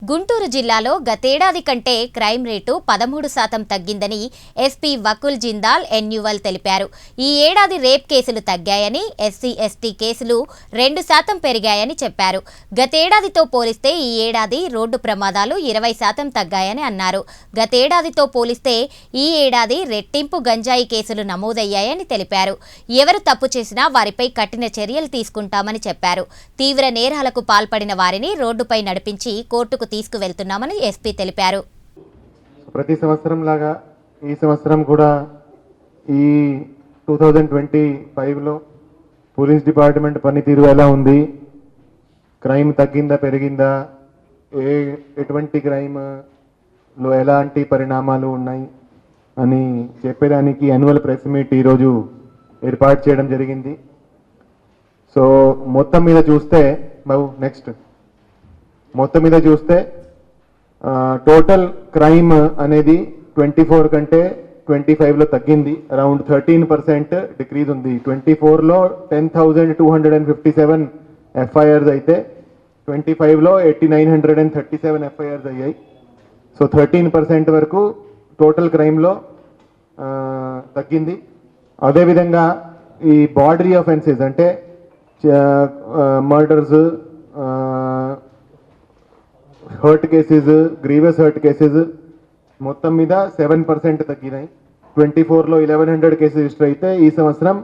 గుంటూరు జిల్లాలో గతేడాది కంటే క్రైమ్ రేటు 13% తగ్గిందని ఎస్పీ వకుల్ జిందాల్ ఎన్యువల్ తెలిపారు. ఈ ఏడాది రేప్ కేసులు తగ్గాయని, ఎస్సీ/ఎస్టీ కేసులు 2% పెరిగాయని చెప్పారు. గతేడాదితో పోలిస్తే ఈ ఏడాది రోడ్డు ప్రమాదాలు 20% తగ్గాయని అన్నారు. గతేడాదితో పోలిస్తే ఈ ఏడాది రెట్టింపు గంజాయి కేసులు నమోదయ్యాయని తెలిపారు. ఎవరు తప్పు చేసినా వారిపై కఠిన చర్యలు తీసుకుంటామని చెప్పారు. తీవ్ర నేరాలకు పాల్పడిన వారిని రోడ్డుపై నడిపించి కోర్టుకు తీసుకువెళ్తున్నామని ఎస్పీ తెలిపారు. ప్రతి సంవత్సరం లాగా ఈ సంవత్సరం కూడా ఈ 2025లో పోలీస్ డిపార్ట్మెంట్ పనితీరు ఎలా ఉంది, క్రైమ్ తగ్గిందా పెరిగిందా, ఎటువంటి క్రైమ్లో ఎలాంటి పరిణామాలు ఉన్నాయి అని చెప్పేదానికి యాన్యువల్ ప్రెస్ మీట్ ఈరోజు ఏర్పాటు చేయడం జరిగింది. సో మొత్తం మీద చూస్తే టోటల్ క్రైమ్ అనేది 24 కంటే 25లో తగ్గింది. అరౌండ్ 13% డిక్రీజ్ ఉంది. 24లో 10,257 ఎఫ్ఐఆర్స్ అయితే 25లో 8,937 ఎఫ్ఐఆర్స్ అయ్యాయి. సో 13% వరకు టోటల్ క్రైమ్లో తగ్గింది. అదేవిధంగా ఈ బార్డరీ ఆఫెన్సెస్ అంటే murders, hurt cases, grievous hurt cases మొత్తం మీద 7% తగ్గినాయి. 24లో 1,100 కేసెస్ రిజిస్టర్ అయితే ఈ సంవత్సరం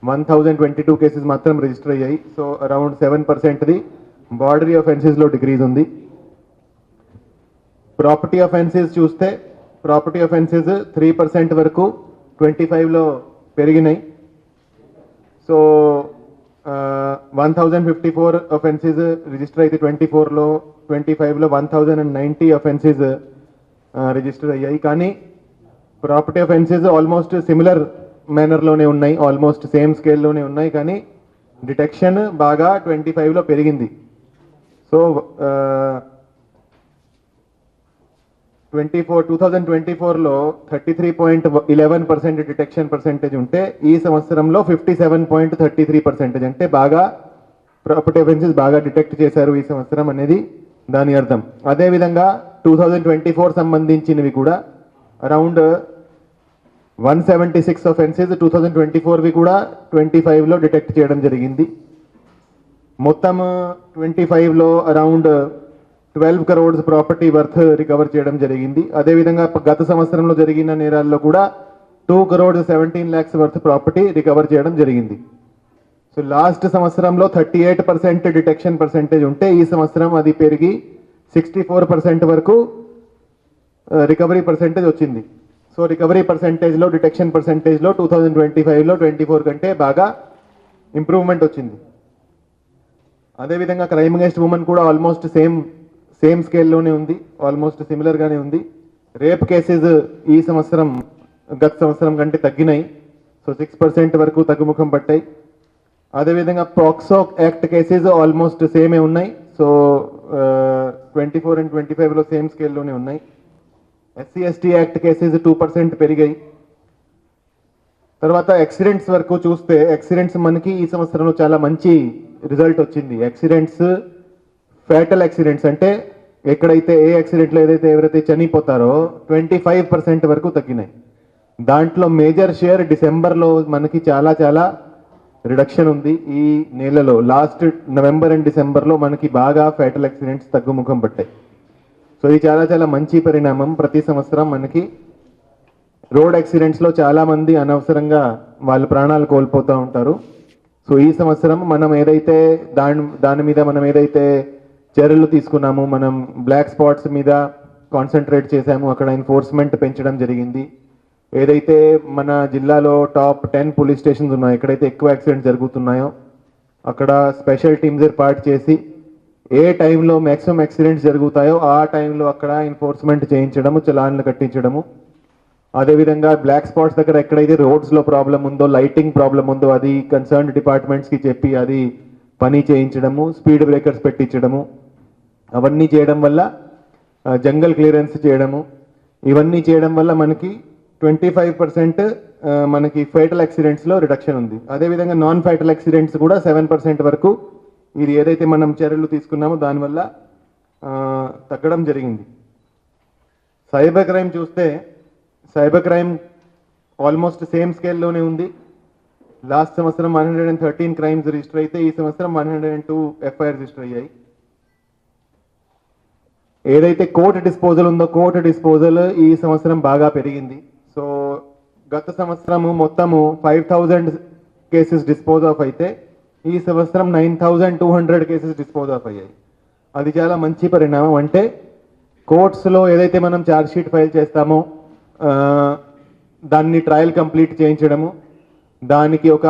1,022 కేసెస్ మాత్రం రిజిస్టర్ అయ్యాయి. సో అరౌండ్ 7%ది బార్డరీ ఆఫెన్సెస్లో డిక్రీజ్ ఉంది. ప్రాపర్టీ ఆఫెన్సెస్ చూస్తే ప్రాపర్టీ ఆఫెన్సెస్ 3% వరకు 25లో పెరిగినాయి. సో 1,054 offenses రిజిస్టర్ అయితే 24లో, 25లో 1,090 offenses రిజిస్టర్ అయ్యాయి. కానీ ప్రాపర్టీ ఆఫెన్సెస్ ఆల్మోస్ట్ సిమిలర్ మేనర్లోనే ఉన్నాయి, ఆల్మోస్ట్ సేమ్ స్కేల్లోనే ఉన్నాయి. కానీ డిటెక్షన్ బాగా 25లో పెరిగింది. సో 2024లో 33.11% డిటెక్షన్ పర్సెంటేజ్ ఉంటే ఈ సంవత్సరంలో 57.33%, అంటే బాగా ప్రాపర్టీ ఆఫెన్సెస్ బాగా డిటెక్ట్ చేశారు ఈ సంవత్సరం అనేది దాని అర్థం. అదేవిధంగా 2024 సంబంధించినవి కూడా అరౌండ్ 176 offenses 2024వి కూడా 25లో డిటెక్ట్ చేయడం జరిగింది. మొత్తం 25లో around 12 crores property worth recover చేయడం జరిగింది. అదేవిధంగా గత సంవత్సరంలో జరిగిన నేరాల్లో కూడా 2,17 lakhs వర్త్ ప్రాపర్టీ రికవర్ చేయడం జరిగింది. సో లాస్ట్ సంవత్సరంలో 38% డిటెక్షన్ పర్సెంటేజ్ ఉంటే ఈ సంవత్సరం అది పెరిగి 64% వరకు రికవరీ పర్సెంటేజ్ వచ్చింది. సో రికవరీ పర్సెంటేజ్లో, డిటెక్షన్ పర్సెంటేజ్లో 2025లో 24 కంటే బాగా ఇంప్రూవ్మెంట్ వచ్చింది. అదేవిధంగా క్రైమ్ అగైన్స్ట్ ఉమెన్ కూడా ఆల్మోస్ట్ సేమ్ స్కేల్లోనే ఉంది, ఆల్మోస్ట్ సిమిలర్గానే ఉంది. రేప్ కేసెస్ ఈ సంవత్సరం గత సంవత్సరం కంటే తగ్గినాయి. సో 6% వరకు తగ్గుముఖం పట్టాయి. అదేవిధంగా పాక్సో యాక్ట్ కేసెస్ ఆల్మోస్ట్ సేమే ఉన్నాయి. సో 24 and 25లో సేమ్ స్కేల్లోనే ఉన్నాయి. ఎస్సీ/ఎస్టీ యాక్ట్ కేసెస్ 2% పెరిగాయి. తర్వాత యాక్సిడెంట్స్ వరకు చూస్తే యాక్సిడెంట్స్ మనకి ఈ సంవత్సరంలో చాలా మంచి రిజల్ట్ వచ్చింది. యాక్సిడెంట్స్, ఫ్యాటల్ యాక్సిడెంట్స్ అంటే ఎక్కడైతే ఏ యాక్సిడెంట్లో ఎవరైతే చనిపోతారో 25% వరకు తగ్గినాయి. దాంట్లో మేజర్ షేర్ డిసెంబర్లో మనకి చాలా రిడక్షన్ ఉంది. ఈ నెలలో లాస్ట్ నవంబర్ అండ్ డిసెంబర్లో మనకి బాగా ఫ్యాటల్ యాక్సిడెంట్స్ తగ్గుముఖం పట్టాయి. సో ఇది చాలా మంచి పరిణామం. ప్రతి సంవత్సరం మనకి రోడ్ యాక్సిడెంట్స్లో చాలామంది అనవసరంగా వాళ్ళ ప్రాణాలు కోల్పోతూ ఉంటారు. సో ఈ సంవత్సరం మనం ఏదైతే దాని మీద మనం ఏదైతే చర్యలు తీసుకున్నాము, మనం బ్లాక్ స్పాట్స్ మీద కాన్సన్ట్రేట్ చేశాము, అక్కడ ఎన్ఫోర్స్మెంట్ పెంచడం జరిగింది. ఏదైతే మన జిల్లాలో టాప్ 10 పోలీస్ స్టేషన్స్ ఉన్నాయో, ఎక్కడైతే ఎక్కువ యాక్సిడెంట్స్ జరుగుతున్నాయో అక్కడ స్పెషల్ టీమ్స్ ఏర్పాటు చేసి ఏ టైంలో మ్యాక్సిమం యాక్సిడెంట్స్ జరుగుతాయో ఆ టైంలో అక్కడ ఎన్ఫోర్స్మెంట్ చేయించడము, చలాన్లు కట్టించడము. అదేవిధంగా బ్లాక్ స్పాట్స్ దగ్గర ఎక్కడైతే రోడ్స్లో ప్రాబ్లం ఉందో, లైటింగ్ ప్రాబ్లం ఉందో అది కన్సర్న్డ్ డిపార్ట్మెంట్స్కి చెప్పి అది పని చేయించడము, స్పీడ్ బ్రేకర్స్ పెట్టించడము, అవన్నీ చేయడం వల్ల జంగల్ క్లియరెన్స్ చేయడము, ఇవన్నీ చేయడం వల్ల మనకి 25% మనకి ఫైటల్ యాక్సిడెంట్స్లో రిడక్షన్ ఉంది. అదేవిధంగా నాన్ ఫైటల్ యాక్సిడెంట్స్ కూడా 7% వరకు ఇది ఏదైతే మనం చర్యలు తీసుకున్నామో దానివల్ల తగ్గడం జరిగింది. సైబర్ క్రైమ్ చూస్తే సైబర్ క్రైమ్ ఆల్మోస్ట్ సేమ్ స్కేల్లోనే ఉంది. లాస్ట్ సంవత్సరం 113 క్రైమ్స్ రిజిస్టర్ అయితే ఈ సంవత్సరం 102 ఎఫ్ఐఆర్ రిజిస్టర్ అయ్యాయి. ఏదైతే కోర్ట్ డిస్పోజల్ ఉందో కోర్ట్ డిస్పోజల్ ఈ సంవత్సరం బాగా పెరిగింది. సో గత సంవత్సరము మొత్తము 5000 కేసెస్ డిస్పోజ్ ఆఫ్ అయితే ఈ సంవత్సరం 9200 కేసెస్ డిస్పోజ్ ఆఫ్ అయ్యాయి. అది చాలా మంచి పరిణామం. అంటే కోర్ట్స్లో ఏదైతే మనం ఛార్జ్ షీట్ ఫైల్ చేస్తామో దాన్ని ట్రయల్ కంప్లీట్ చేయించడము, దానికి ఒక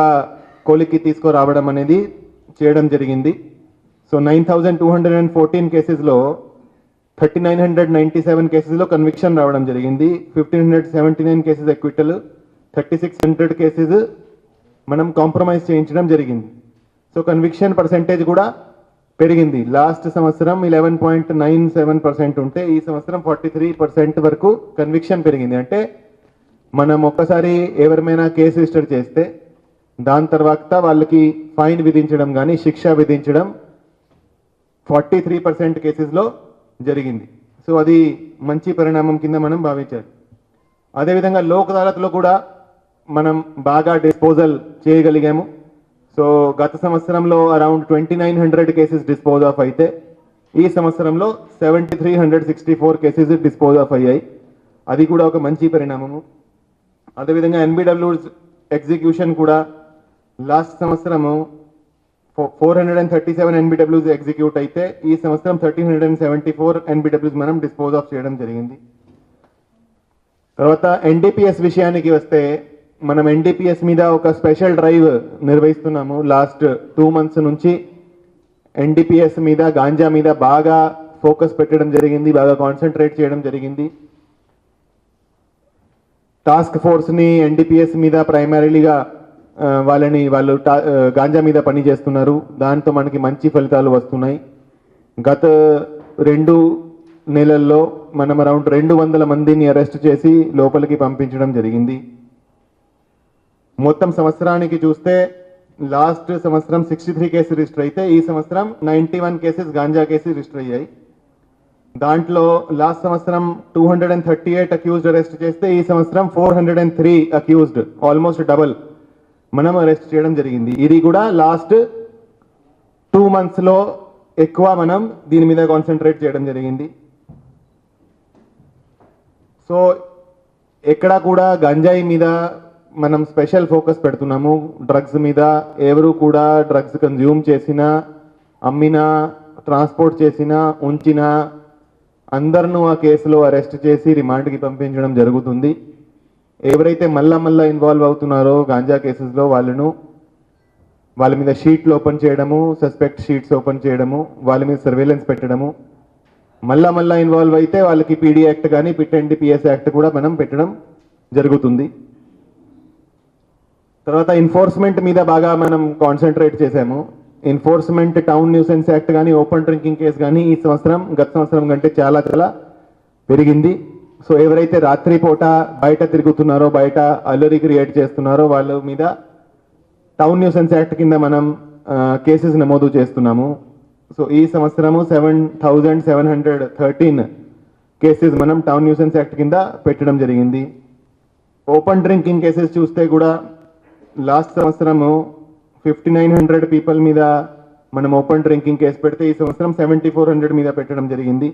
కొలిక్కి తీసుకురావడం అనేది చేయడం జరిగింది. సో 9214 కేసెస్లో 3997 కేసెస్లో కన్విక్షన్ రావడం జరిగింది. 1579 కేసెస్ ఎక్విటల్, 3600 కేసెస్ మనం కాంప్రమైజ్ చేయించడం జరిగింది. సో కన్విక్షన్ పర్సెంటేజ్ కూడా పెరిగింది. లాస్ట్ సంవత్సరం 11.97% ఉంటే ఈ సంవత్సరం 43% వరకు కన్విక్షన్ పెరిగింది. అంటే మనం ఒక్కసారి ఎవరిమైనా కేసు రిజిస్టర్ చేస్తే దాని తర్వాత వాళ్ళకి ఫైన్ విధించడం కానీ శిక్ష విధించడం 43% కేసెస్లో జరిగింది. సో అది మంచి పరిణామం కింద మనం భావించాలి. అదేవిధంగా లోక్ అదాలత్లో కూడా మనం బాగా డిస్పోజల్ చేయగలిగాము. సో గత సంవత్సరంలో అరౌండ్ 2900 కేసెస్ డిస్పోజ్ ఆఫ్ అయితే ఈ సంవత్సరంలో 7364 కేసెస్ డిస్పోజ్ ఆఫ్ అయ్యాయి. అది కూడా ఒక మంచి పరిణామము. అదేవిధంగా ఎన్బిడబ్ల్యూస్ ఎగ్జిక్యూషన్ కూడా లాస్ట్ సంవత్సరము 437 ఎన్బిడబ్ల్యూస్ ఎగ్జిక్యూట్ అయితే ఈ సంవత్సరం 1374 ఎన్బిడబ్ల్యూస్ మనం డిస్పోజ్ ఆఫ్ చేయడం జరిగింది. తర్వాత ఎన్డీపీఎస్ విషయానికి వస్తే మనం ఎన్డీపీఎస్ మీద ఒక స్పెషల్ డ్రైవ్ నిర్వహిస్తున్నాము. లాస్ట్ 2 months నుంచి ఎన్డీపీఎస్ మీద గాంజా మీద బాగా ఫోకస్ పెట్టడం జరిగింది, బాగా కాన్సన్ట్రేట్ చేయడం జరిగింది. టాస్క్ ఫోర్స్ని ఎన్డీపీఎస్ మీద ప్రైమరీగా వాళ్ళు గాంజా మీద పని చేస్తున్నారు. దాంతో మనకి మంచి ఫలితాలు వస్తున్నాయి. గత 2 నెలల్లో మనం అరౌండ్ 200 మందిని అరెస్ట్ చేసి లోపలికి పంపించడం జరిగింది. మొత్తం సంవత్సరానికి చూస్తే లాస్ట్ సంవత్సరం 63 కేసులు రిజిస్టర్ అయితే ఈ సంవత్సరం 91 కేసెస్ గాంజా కేసెస్ రిజిస్టర్ అయ్యాయి. దాంట్లో లాస్ట్ సంవత్సరం 238 అక్యూజ్డ్ అరెస్ట్ చేస్తే ఈ సంవత్సరం 403 అక్యూజ్డ్, ఆల్మోస్ట్ డబల్ మనం అరెస్ట్ చేయడం జరిగింది. ఇది కూడా లాస్ట్ 2 monthsలో ఎక్కువ మనం దీని మీద కాన్సన్ట్రేట్ చేయడం జరిగింది. సో ఎక్కడా కూడా గంజాయి మీద మనం స్పెషల్ ఫోకస్ పెడుతున్నాము. డ్రగ్స్ మీద ఎవరు కూడా డ్రగ్స్ కన్జ్యూమ్ చేసినా, అమ్మినా, ట్రాన్స్పోర్ట్ చేసినా, ఉంచినా అందరినూ ఆ కేసులో అరెస్ట్ చేసి రిమాండ్కి పంపించడం జరుగుతుంది. ఎవరైతే మళ్ళా ఇన్వాల్వ్ అవుతున్నారో గాంజా కేసెస్లో వాళ్ళ మీద షీట్లు ఓపెన్ చేయడము, సస్పెక్ట్ షీట్స్ ఓపెన్ చేయడము, వాళ్ళ మీద సర్వేలెన్స్ పెట్టడము, మళ్ళా ఇన్వాల్వ్ అయితే వాళ్ళకి పీడీ యాక్ట్ కానీ పిట్ ఎన్డీపీఎస్ యాక్ట్ కూడా మనం పెట్టడం జరుగుతుంది. తర్వాత ఎన్ఫోర్స్మెంట్ మీద బాగా మనం కాన్సన్ట్రేట్ చేసాము. ఎన్ఫోర్స్మెంట్ టౌన్ న్యూసెన్స్ యాక్ట్ కానీ ఓపెన్ డ్రింకింగ్ కేసు కానీ ఈ సంవత్సరం గత సంవత్సరం కంటే చాలా పెరిగింది. సో ఎవరైతే రాత్రిపూట బయట తిరుగుతున్నారో, బయట అల్లరి క్రియేట్ చేస్తున్నారో వాళ్ళ మీద టౌన్ న్యూసెన్స్ యాక్ట్ కింద మనం కేసెస్ నమోదు చేస్తున్నాము. సో ఈ సంవత్సరము 7713 కేసెస్ మనం టౌన్ న్యూసెన్స్ యాక్ట్ కింద పెట్టడం జరిగింది. ఓపెన్ డ్రింకింగ్ కేసెస్ చూస్తే కూడా లాస్ట్ సంవత్సరము 5900 పీపుల్ మీద మనం ఓపెన్ డ్రింకింగ్ కేసు పెడితే ఈ సంవత్సరం 7400 మీద పెట్టడం జరిగింది.